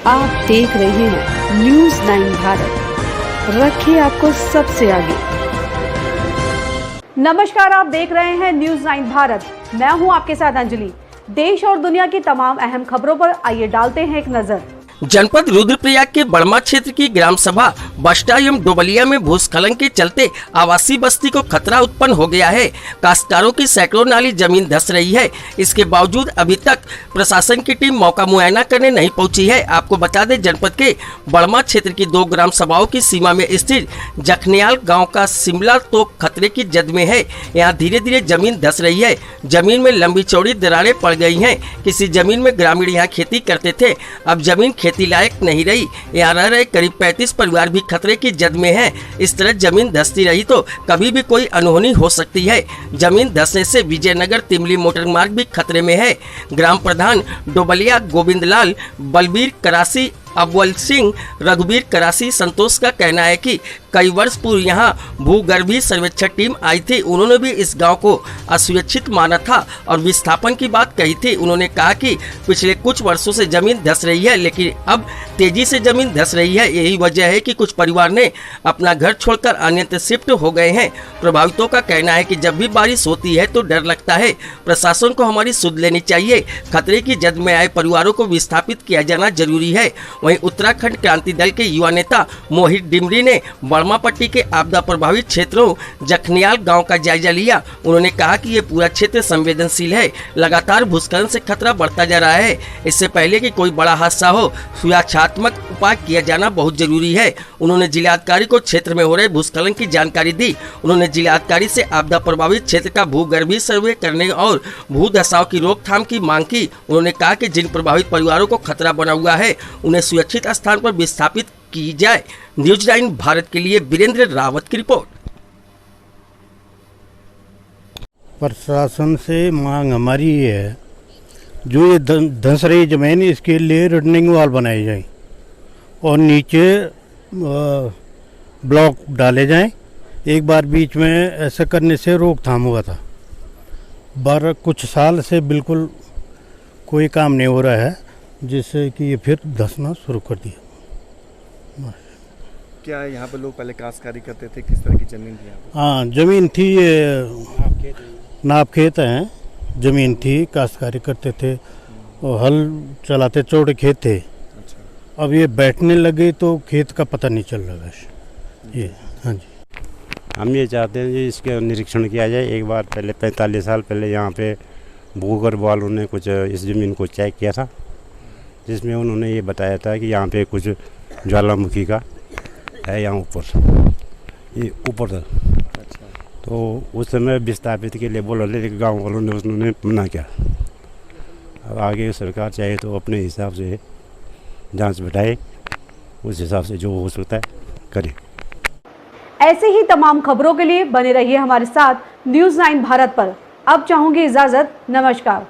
आप देख रहे हैं न्यूज़ 9 भारत, रखिए आपको सबसे आगे। नमस्कार, आप देख रहे हैं न्यूज़ 9 भारत। मैं हूं आपके साथ अंजलि। देश और दुनिया की तमाम अहम खबरों पर आइए डालते हैं एक नजर। जनपद रुद्रप्रयाग के बड़मा क्षेत्र की ग्राम सभा बस्टा एवं डोबलिया में भूस्खलन के चलते आवासीय बस्ती को खतरा उत्पन्न हो गया है। काश्तकारों की सैकड़ों नाली जमीन धंस रही है। इसके बावजूद अभी तक प्रशासन की टीम मौका मुआयना करने नहीं पहुंची है। आपको बता दें, जनपद के बड़मा क्षेत्र की 2 ग्राम सभाओं की सीमा में स्थित जखनियाल गाँव का शिमला तो खतरे की जद में है। यहाँ धीरे धीरे जमीन धंस रही है। जमीन में लंबी चौड़ी दरारें पड़ गई हैं। किसी जमीन में ग्रामीण यहाँ खेती करते थे, अब जमीन खेती लायक नहीं रही। यहाँ रह रहे करीब 35 परिवार भी खतरे की जद में हैं। इस तरह जमीन धंसती रही तो कभी भी कोई अनहोनी हो सकती है। जमीन धंसने से विजयनगर तिमली मोटर मार्ग भी खतरे में है। ग्राम प्रधान डोबलिया गोविंदलाल, बलबीर करासी, अव्वल सिंह, रघुवीर करासी, संतोष का कहना है कि कई वर्ष पूर्व यहाँ भूगर्भीय सर्वेक्षण टीम आई थी। उन्होंने भी इस गांव को असुरक्षित माना था और विस्थापन की बात कही थी। उन्होंने कहा कि पिछले कुछ वर्षों से जमीन धंस रही है, लेकिन अब तेजी से जमीन धंस रही है। यही वजह है कि कुछ परिवार ने अपना घर छोड़कर अन्यत्र शिफ्ट हो गए हैं। प्रभावितों का कहना है कि जब भी बारिश होती है तो डर लगता है। प्रशासन को हमारी सुध लेनी चाहिए। खतरे की जद में आए परिवारों को विस्थापित किया जाना जरूरी है। वहीं उत्तराखंड क्रांति दल के युवा नेता मोहित डिमरी ने बड़मा पट्टी के आपदा प्रभावित क्षेत्रों जखनियाल गांव का जायजा लिया। उन्होंने कहा कि ये पूरा क्षेत्र संवेदनशील है। लगातार भूस्खलन से खतरा बढ़ता जा रहा है। इससे पहले कि कोई बड़ा हादसा हो, सुरक्षात्मक उपाय किया जाना बहुत जरूरी है। उन्होंने जिलाधिकारी को क्षेत्र में हो रहे भूस्खलन की जानकारी दी। उन्होंने जिलाधिकारी से आपदा प्रभावित क्षेत्र का भूगर्भीय सर्वे करने और भू धसाव की रोकथाम की मांग की। उन्होंने कहा कि जिन प्रभावित परिवारों को खतरा बना हुआ है उन्हें सुरक्षित स्थान पर विस्थापित की जाए। न्यूज़ 9 भारत के लिए वीरेंद्र रावत की रिपोर्ट। प्रशासन से मांग हमारी ये है, जो ये धंस रही जमीन, इसके लिए रिटर्निंग वाल बनाए जाए और नीचे ब्लॉक डाले जाएं। एक बार बीच में ऐसा करने से रोकथाम हुआ था। कुछ साल से बिल्कुल कोई काम नहीं हो रहा है, जिससे कि ये फिर धंसना शुरू कर दिया। क्या यहाँ पे लोग पहले काश्तकारी करते थे? किस तरह की जमीन थी यहाँ पे? हाँ, जमीन थी, ये नाप खेत हैं। जमीन थी, काश्तकारी करते थे और हल चलाते, चौड़े खेत थे। अच्छा। अब ये बैठने लगे तो खेत का पता नहीं चल रहा है ये। हाँ जी, हम ये चाहते हैं कि इसके निरीक्षण किया जाए। एक बार पहले 45 साल पहले यहाँ पे भूगर्भ वालों ने कुछ इस ज़मीन को चेक किया था, जिसमें उन्होंने ये बताया था कि यहाँ पे कुछ ज्वालामुखी का है यहाँ ऊपर, ये ऊपर था। अच्छा। तो उस समय विस्थापित के लिए बोला, लेकिन गाँव वालों ने उन्होंने मना किया। अब आगे सरकार चाहे तो अपने हिसाब से जांच बैठाए, उस हिसाब से जो हो सकता है करे। ऐसे ही तमाम खबरों के लिए बने रहिए हमारे साथ न्यूज़ 9 भारत पर। अब चाहूंगी इजाजत। नमस्कार।